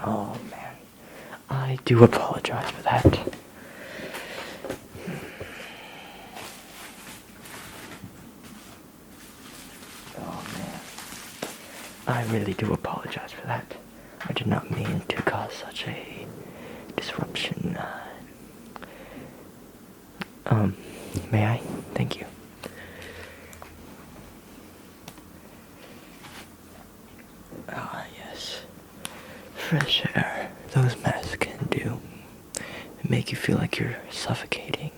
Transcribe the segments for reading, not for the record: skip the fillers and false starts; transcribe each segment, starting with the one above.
Oh man, I do apologize for that. Oh man, I really do apologize for that. I did not mean to cause such a disruption. May I? Thank you. Ah, yes. Fresh air. Those masks can do. They make you feel like you're suffocating.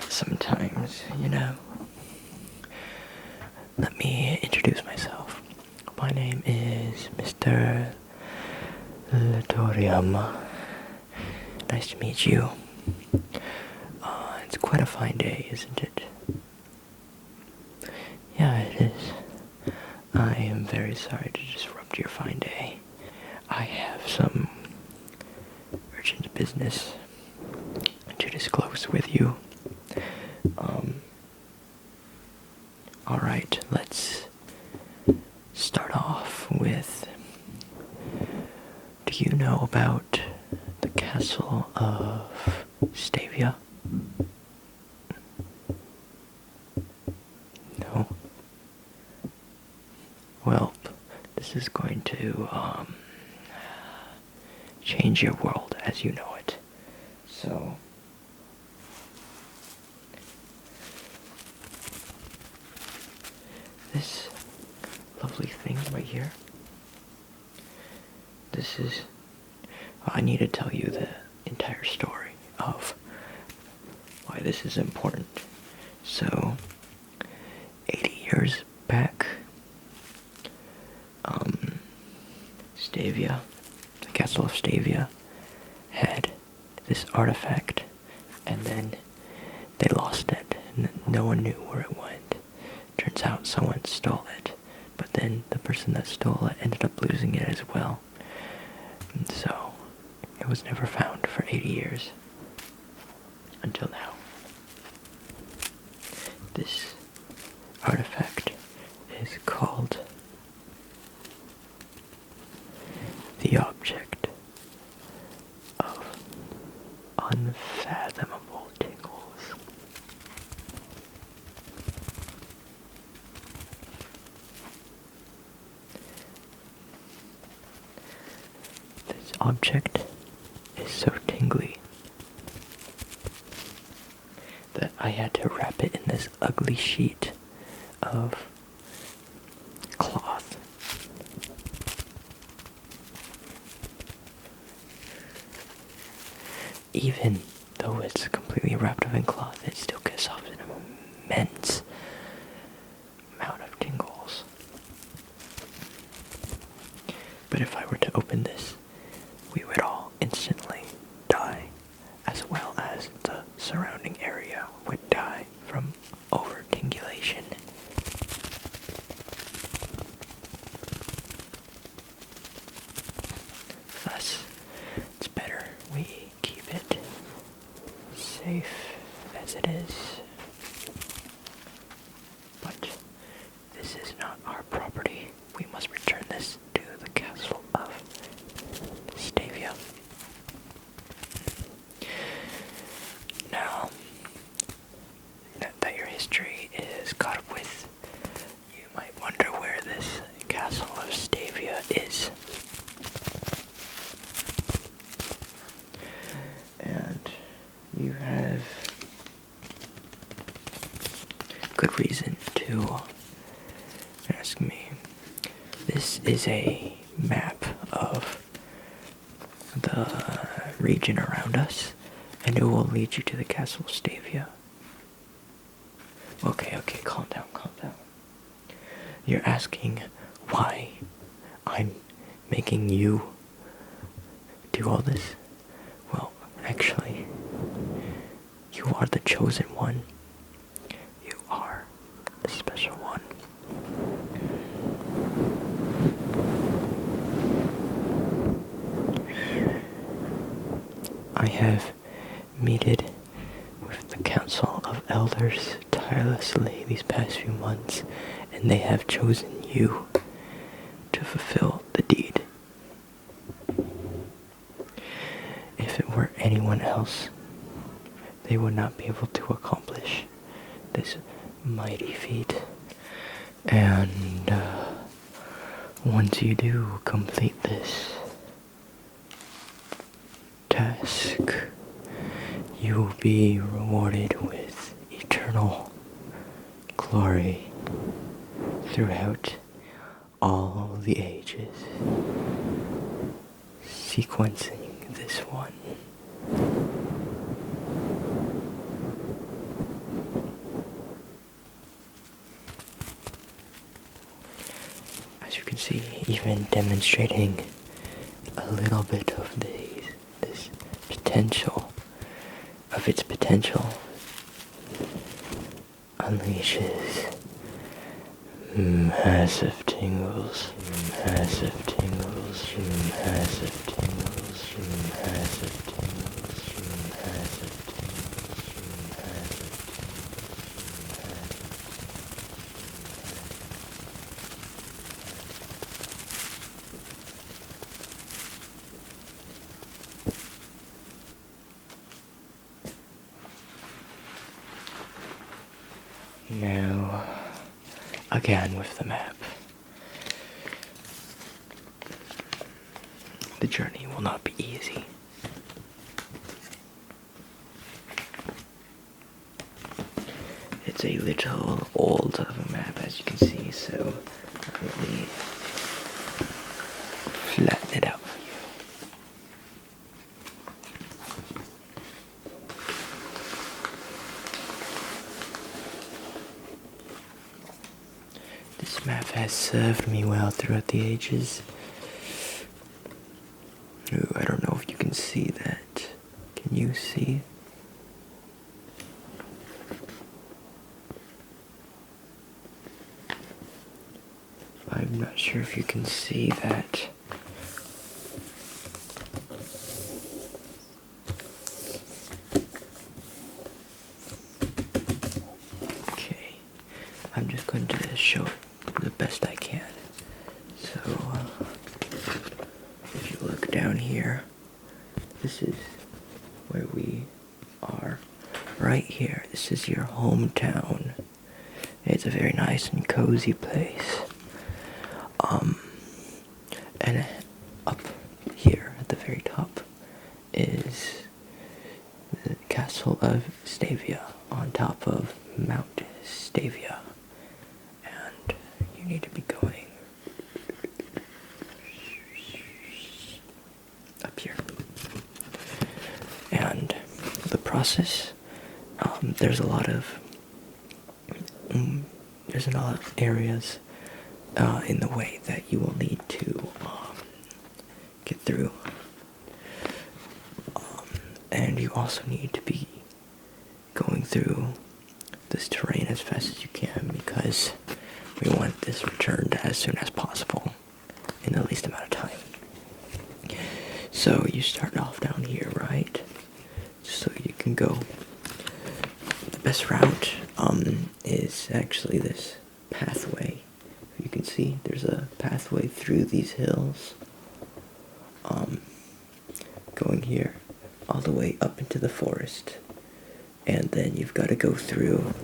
Sometimes, you know. Let me introduce myself. My name is Mr. Latorium. Nice to meet you. It's quite a fine day, isn't it? Yeah, it is. I am very sorry to disrupt your fine day. I have some urgent business to disclose with you. Alright, let's start off with, do you know about the castle of Stavia? No? Well, this is going to change your world as you know it. So, this lovely thing right here, this is, I need to tell you the entire story of why this is important. So, 80 years back, Stavia, the castle of Stavia, had this artifact, and then they lost it, and no one knew where it went. Turns out someone stole it, but then the person that stole it ended up losing it as well. And so, it was never found for 80 years. Until now. This artifact is called the object of unfathomable tingles. This object is so tingly that I had to wrap it in this ugly sheet of cloth. Even though it's completely wrapped up in cloth, it still gives off an immense amount of tingles. But if I were to open this, we would all instantly die, as well as the surrounding area would die from over-tingulation. Thus, it's better we keep it safe as it is. But this is not our property. We must return this to the castle of Stavia. Now, that your history is caught up with, you might wonder where this castle of Stavia is. And you have good reason to ask me. This is a map of the region around us, and it will lead you to the castle of Stavia. Okay, calm down. You're asking why I'm making you do all this? Well, actually, you are the chosen one. You are the special one. I have meted with the Council of Elders tirelessly these past few months, and they have chosen you to fulfill the deed. anyone else, they would not be able to accomplish this mighty feat. And once you do complete this task, you will be rewarded with eternal glory throughout all the ages. Sequencing this one. As you can see, even demonstrating a little bit of this potential, of its potential, unleashes massive tingles, massive tingles, massive tingles, massive tingles, massive Now, again with the map. The journey will not be easy. It's a little old of a map, as you can see, so let me flatten it out for you. This map has served me well throughout the ages. Ooh, I don't know if you can see that. Can you see? I'm not sure if you can see that. Okay, I'm just going to show it the best I can. So, if you look down here, this is where we are. Right here, this is your hometown. It's a very nice and cozy place. And up here at the very top is the castle of Stavia on top of Mount Stavia. And you need to be going up here. And the process, there's a lot of areas in the way that you will need to get through. And you also need to be going through this terrain as fast as you can, because we want this returned as soon as possible in the least amount of time. So you start off down here, right? So you can go. The best route is actually this pathway. You can see there's a pathway through these hills, going here all the way up into the forest, and then you've got to go through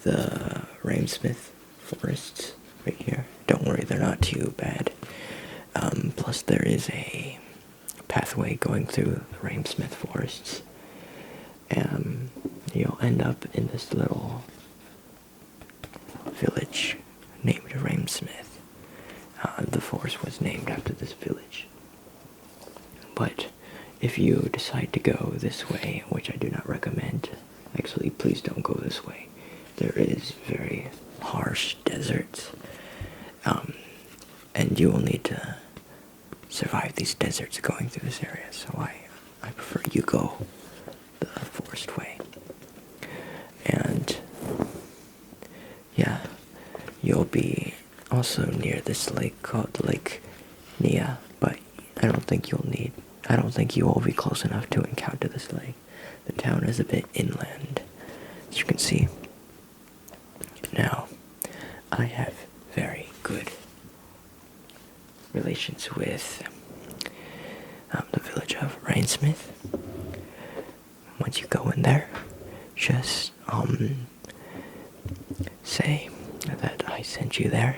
the Ramesmith forests right here. Don't worry, they're not too bad. Plus there is a pathway going through the Ramesmith forests, and you'll end up in this little village named Ramesmith. The forest was named after this village. But if you decide to go this way, which I do not recommend, actually please don't go this way. There is very harsh deserts, and you will need to survive these deserts going through this area, so I prefer you go the forest way. And yeah, you'll be also near this lake called Lake T.E.A, but I don't think you will be close enough to encounter this lake. The town is a bit inland, as you can see. Now, I have very good relations with the village of Rainsmith. Once you go in there, just say that I sent you there,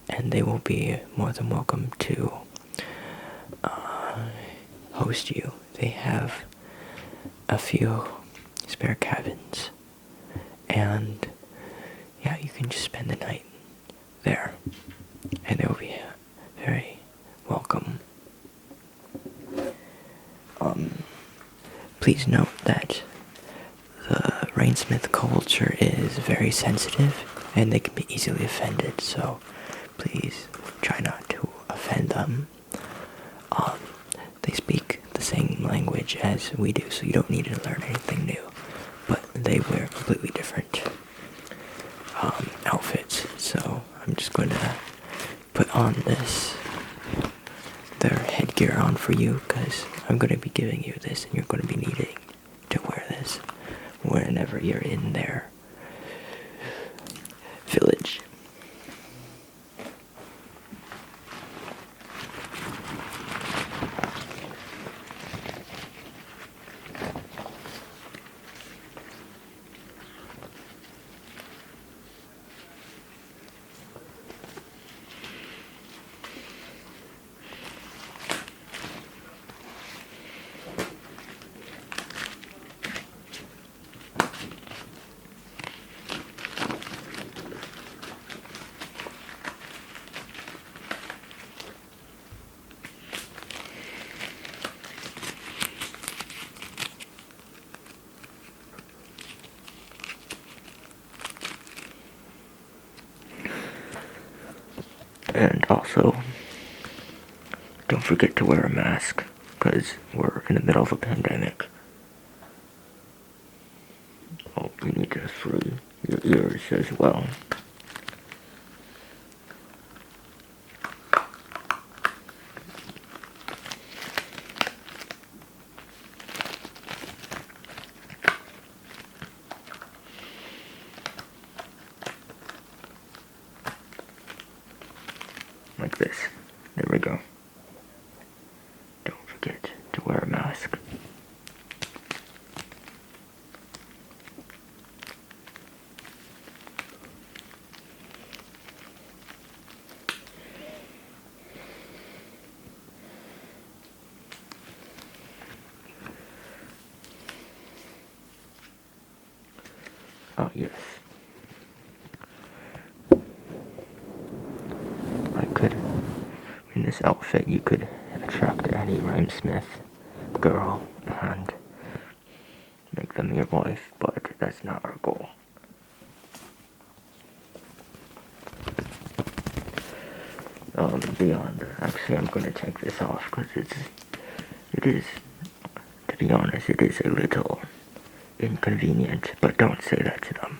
and they will be more than welcome to host you. They have a few spare cabins, and yeah, you can just spend the night there, and they will be very welcome. Please note that the Rainsmith culture is very sensitive, and they can be easily offended, so please try not to offend them. They speak the same language as we do, so you don't need to learn anything new, but they wear completely different outfits, so I'm just going to put on their headgear on for you, because I'm going to be giving you this, and you're going to be needing to wear this whenever you're in their village. And also, don't forget to wear a mask, because we're in the middle of a pandemic. Oh, you need to free your ears as well. Like this. There we go. Don't forget to wear a mask. Oh, yes. In this outfit, you could attract any Rhymesmith girl and make them your wife, but that's not our goal. Beyond, actually, I'm going to take this off because it is, to be honest, it is a little inconvenient, but don't say that to them.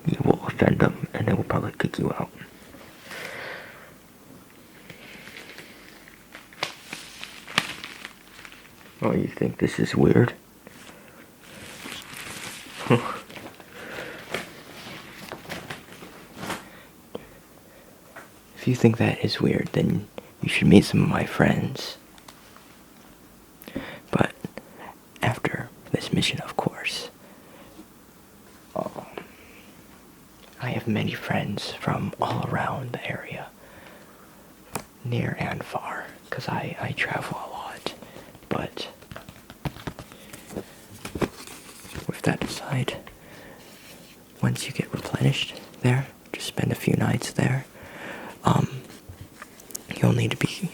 You will offend them, and they will probably kick you out. Oh, you think this is weird? If you think that is weird, then you should meet some of my friends. But after this mission, of course, I have many friends from all around the area, near and far, because I travel a lot. But with that aside, once you get replenished there, just spend a few nights there. You'll need to be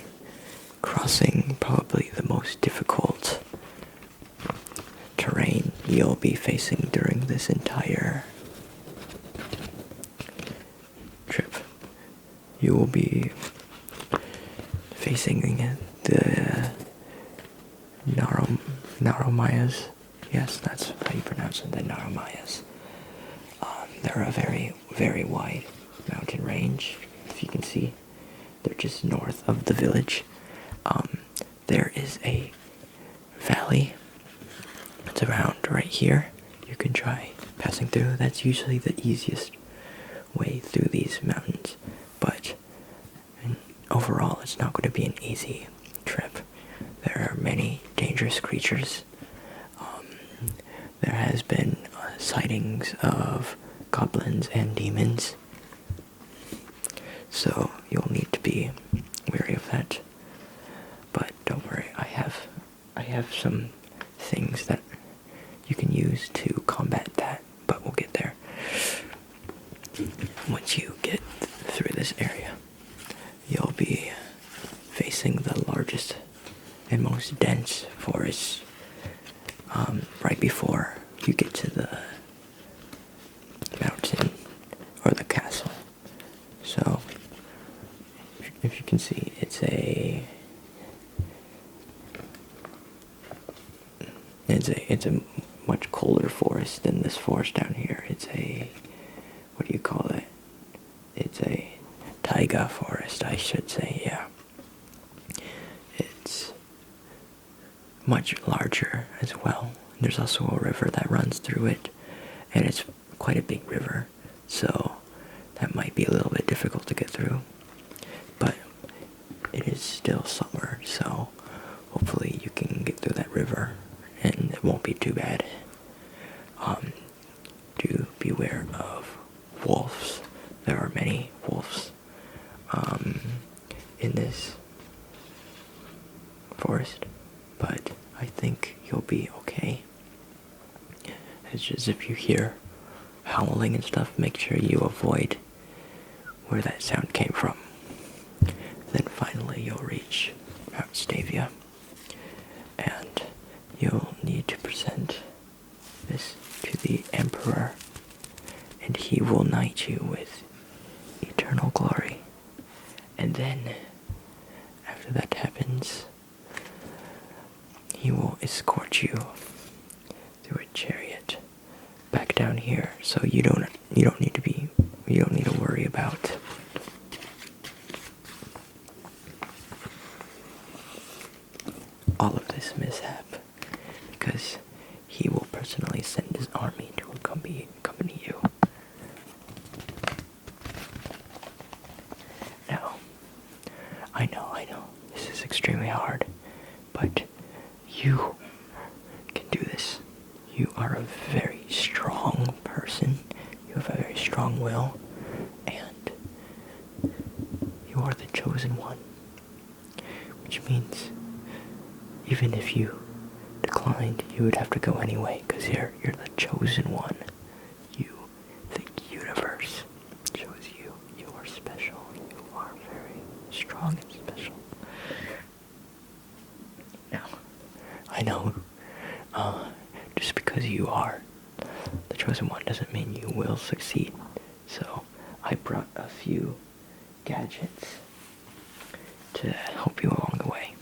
crossing probably the most difficult terrain you'll be facing during this entire trip. You will be facing the Naromayas. Yes, that's how you pronounce it, the Naromayas. They're a very, very wide mountain range, if you can see. They're just north of the village. There is a valley. It's around right here. You can try passing through. That's usually the easiest way through these mountains. But overall, it's not going to be an easy trip. There are many dangerous creatures. There has been sightings of goblins and demons, so you'll need to be wary of that. But don't worry, I have some things that you can use to combat that, but we'll get there. Once you get through this area, you'll be facing the largest and most dense forest right before you get to the mountain or the castle. So, if you can see, it's a much colder forest than this forest down here. It's a, what do you call it? It's a taiga forest, I should say, yeah. It's much larger as well. There's also a river that runs through it, and it's quite a big river, so that might be a little bit difficult to get through. But it is still summer, so hopefully you can get through that river and it won't be too bad. Do beware of wolves. There are many wolves in this forest, but I think you'll be okay. It's just if you hear howling and stuff, make sure you avoid where that sound came from. Then finally you'll reach Mount Stavia, and you'll need to present this to the Emperor, and he will knight you with eternal glory. And then, after that happens, he will escort you through a chariot back down here, so you don't need to worry about all of this mishap, because he will personally send his army to accompany you. Now, I know, this is extremely hard, but you can do this. You are a very strong person. You have a very strong will, and you are the chosen one. Which means, even if you declined, you would have to go anyway, because you're the chosen one. The universe chose you. You are special. You are very strong and special. Now, I know, just because you are the chosen one doesn't mean you will succeed. So, I brought a few gadgets to help you along the way.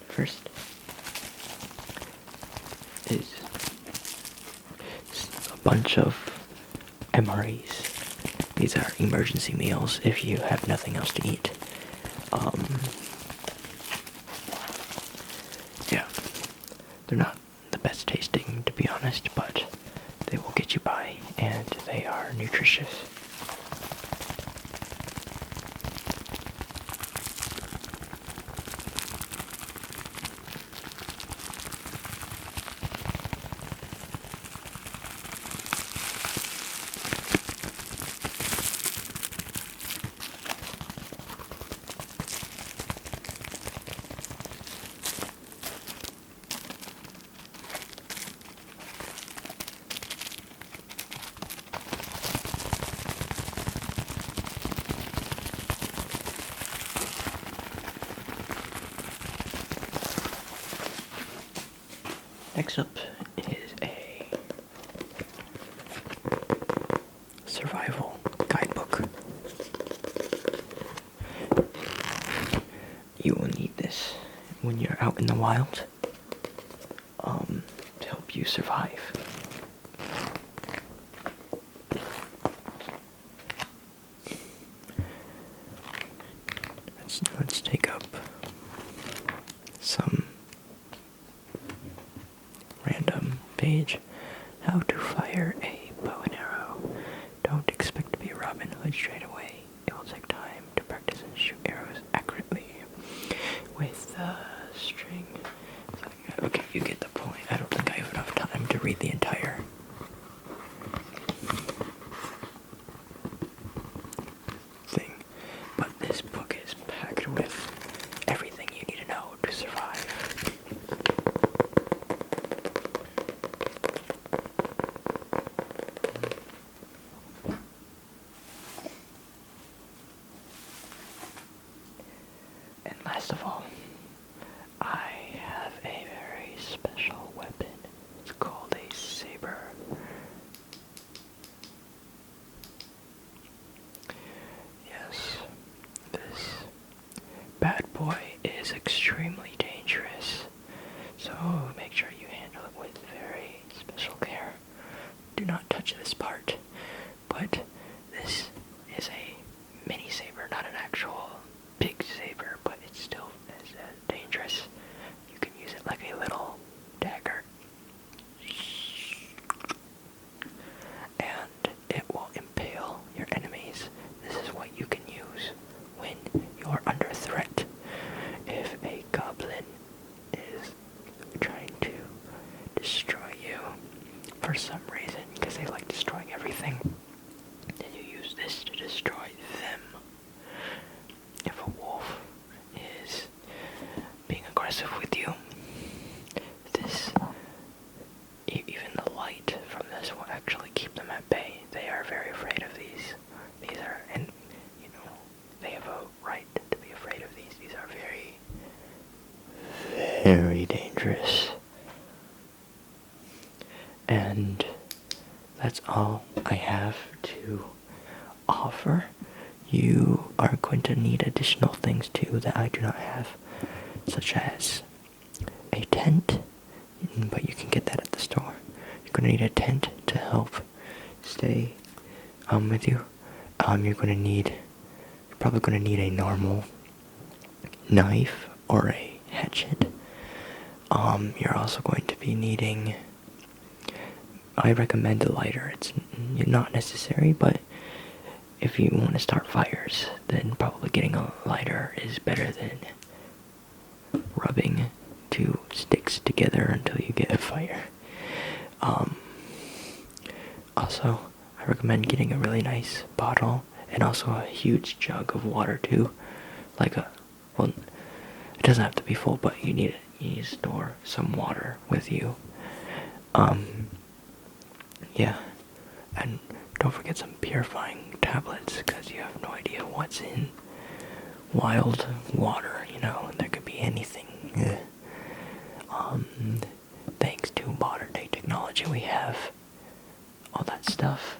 First is a bunch of MREs. These are emergency meals if you have nothing else to eat. Yeah, they're not the best tasting, to be honest, but they will get you by, and they are nutritious. Next up is a survival guidebook. You will need this when you're out in the wild to help you survive. Let's take up some random page. How to fire a bow and arrow. Don't expect to be a Robin Hood straight away. It will take time to practice and shoot arrows accurately. With the string, dangerous. So make sure you handle it with very special care. Do not touch this part. But this is a mini saber, not an actual big saber, but it's still as dangerous. You can use it like a little dagger. And it will impale your enemies. This is what you can use when you're under threat. If a goblin is trying to destroy you for some reason, because they like destroying everything, then you use this to destroy them. If a wolf is being aggressive with you, this, even the light from this will actually keep them at bay. They are very afraid of these. These are, and you know, they have a right to be afraid of these. These are very, very dangerous. And that's all I have to offer. You are going to need additional things too that I do not have, such as a tent, but you can get that at the store. You're going to need a tent to help stay with you. You're probably going to need a normal knife or a hatchet. You're also going to be needing, I recommend a lighter. It's not necessary, but if you want to start fires, then probably getting a lighter is better than rubbing two sticks together until you get a fire. Also, I recommend getting a really nice bottle and also a huge jug of water too. Well, it doesn't have to be full, but you need to store some water with you. Yeah, and don't forget some purifying tablets, because you have no idea what's in wild water, there could be anything. Thanks to modern day technology, we have all that stuff.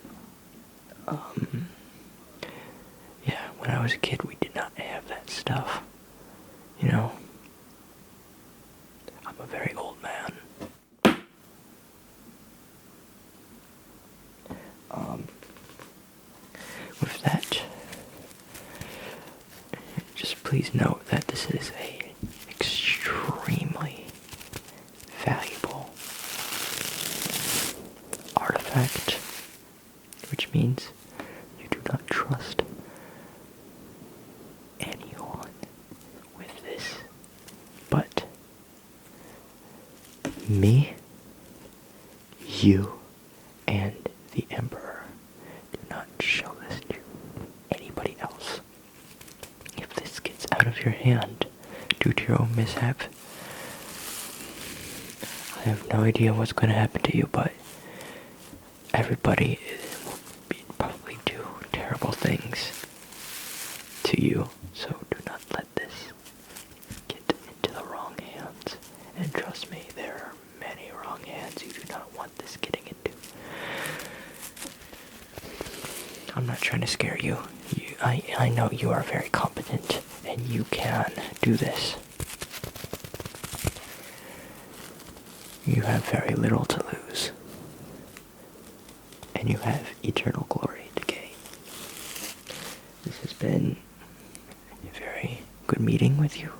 Yeah, when I was a kid, we did not have that stuff, I'm a very old man. With that, just please note that this is a extremely valuable artifact, which means you do not trust anyone with this but me, you, and the Emperor. Do not show this to anybody else. If this gets out of your hand due to your own mishap, I have no idea what's going to happen to you, but everybody will probably do terrible things to you. So do not let this get into the wrong hands. And trust me, there are many wrong hands you do not want this getting into. I'm not trying to scare you. I know you are very competent and you can do this. You have very little to lose. And you have eternal glory to gain. This has been a very good meeting with you.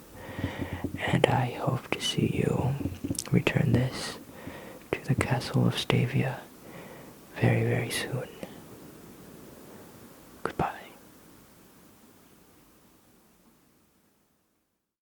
And I hope to see you return this to the castle of Stavia very, very soon.